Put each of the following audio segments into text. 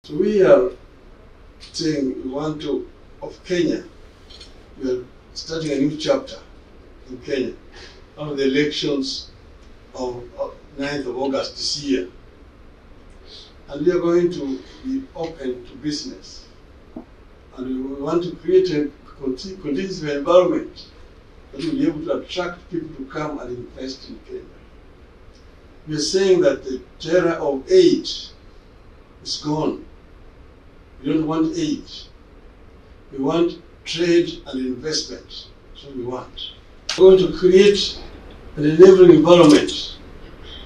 So we are saying we want to, of Kenya, we are starting a new chapter in Kenya after the elections of 9th of August this year. And we are going to be open to business. And we want to create a conducive environment that will be able to attract people to come and invest in Kenya. We are saying that the terror of aid is gone. We don't want aid. We want trade and investment. That's what we want. We're going to create an enabling environment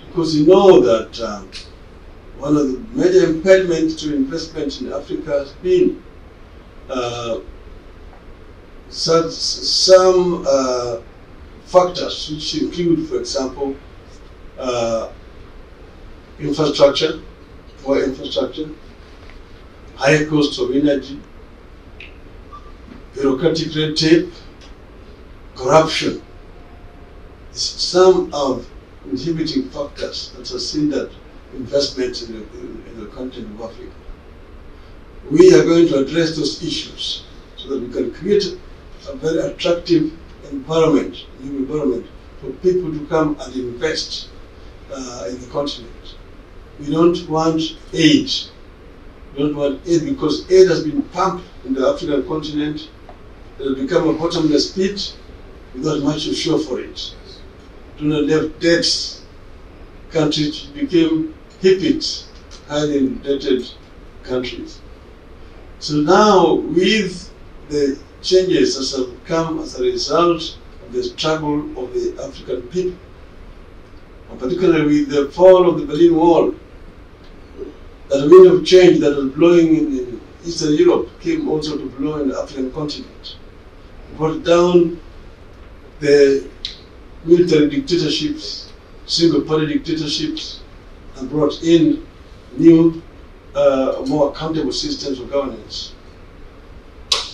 because you know that one of the major impediments to investment in Africa has been some factors which include, for example, infrastructure, poor infrastructure, high cost of energy, bureaucratic red tape, corruption. Some of inhibiting factors that have hindered investment in the continent of Africa. We are going to address those issues so that we can create a very attractive environment, new environment for people to come and invest in the continent. We don't want aid. We don't want aid because aid has been pumped in the African continent. It has become a bottomless pit without much to show for it. Do not left debts. Countries became hippies, highly indebted countries. So now, with the changes that have come as a result of the struggle of the African people, and particularly with the fall of the Berlin Wall, that wind of change that was blowing in Eastern Europe came also to blow in the African continent. It brought down the military dictatorships, single-party dictatorships, and brought in new, more accountable systems of governance.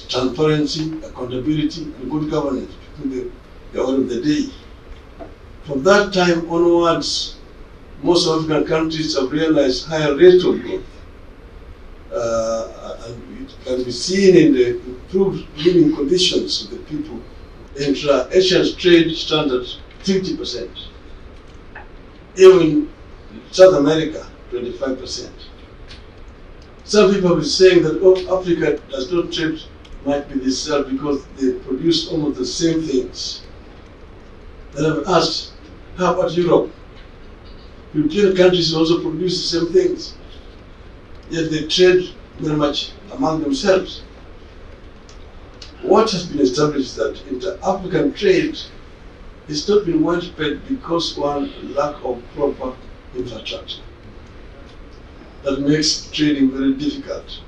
Transparency, accountability, and good governance became the order of the day. From that time onwards, most African countries have realized higher rates of growth. And it can be seen in the improved living conditions of the people. Intra-Asian trade stands at 50%. Even in South America, 25%. Some people have been saying that Africa does not trade much with itself because they produce almost the same things. Then I've asked, how about Europe? European countries also produce the same things, yet they trade very much among themselves. What has been established is that inter-African trade has not been widespread because one lack of proper infrastructure. That makes trading very difficult.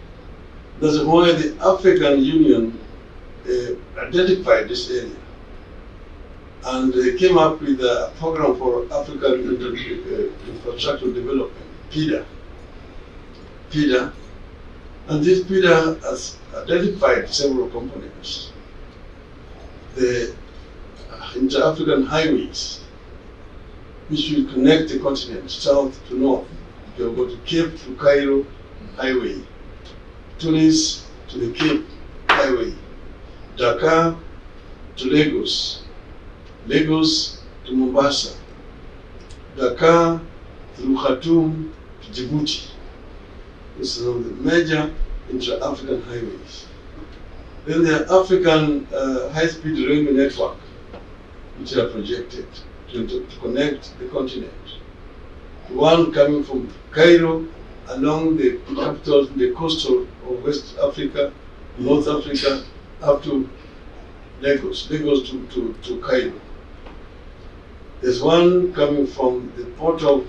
That's why the African Union identified this area and came up with a program for African infrastructure development, PIDA. And this PIDA has identified several components. The inter-African highways, which will connect the continent south to north. You go to Cape to Cairo highway, Tunis to the Cape highway, Dakar to Lagos, Lagos to Mombasa, Dakar through Khartoum to Djibouti. This is one of the major intra-African highways. Then there are African high-speed railway network, which are projected to connect the continent. One coming from Cairo along the capital, the coastal of West Africa, North Africa, up to Lagos to Cairo. There's one coming from the port of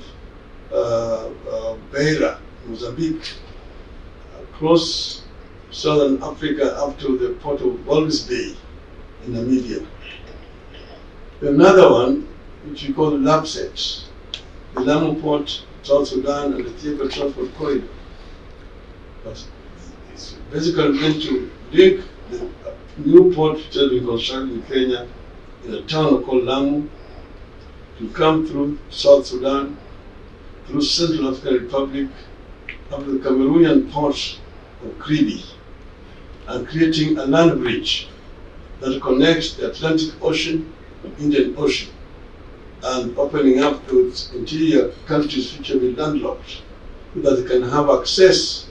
Beira, Mozambique, across southern Africa up to the port of Walvis Bay in Namibia. Another one, which we call LAPSET, the Lamu Port, South Sudan, and the Ethiopia Transport Corridor. But it's basically meant to link the new port which has been constructed in Kenya in a town called Lamu to come through South Sudan, through Central African Republic, of the Cameroonian port of Kribi and creating a land bridge that connects the Atlantic Ocean and Indian Ocean and opening up to its interior countries which have been landlocked so that they can have access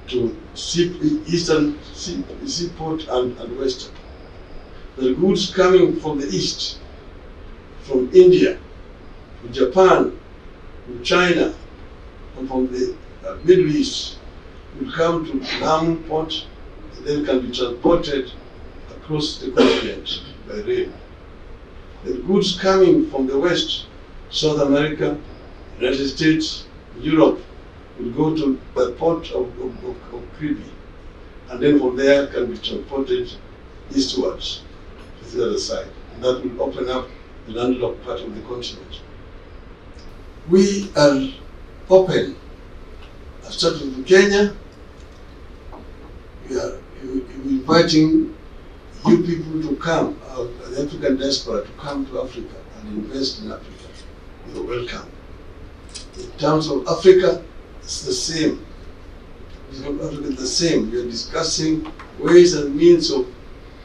to eastern seaport and western. The goods coming from the east, from India, from Japan, from China, and from the Middle East will come to Lamu port and then can be transported across the continent by rail. The goods coming from the west, South America, United States, Europe, will go to the port of Kribi, and then from there can be transported eastwards to the other side. And that will open up the landlocked part of the continent. We are open. I've started with Kenya. We are inviting you people to come, the African diaspora, to come to Africa and invest in Africa. You're welcome. In terms of Africa, it's the same. Africa is the same. We are discussing ways and means of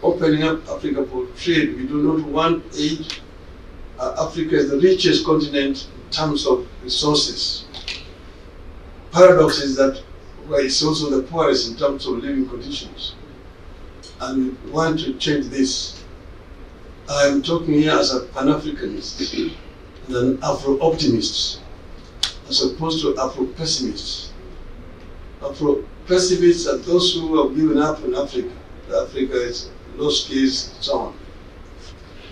opening up Africa for trade. We do not want aid. Africa is the richest continent in terms of resources. Paradox is that it's also the poorest in terms of living conditions. And we want to change this. I am talking here as a Pan-Africanist and an Afro-optimist, as opposed to Afro-pessimists. Afro-pessimists are those who have given up on Africa. Africa is lost case, and so on.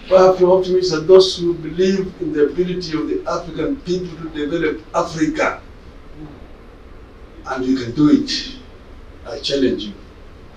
But Afro-optimists are those who believe in the ability of the African people to develop Africa. And you can do it. I challenge you.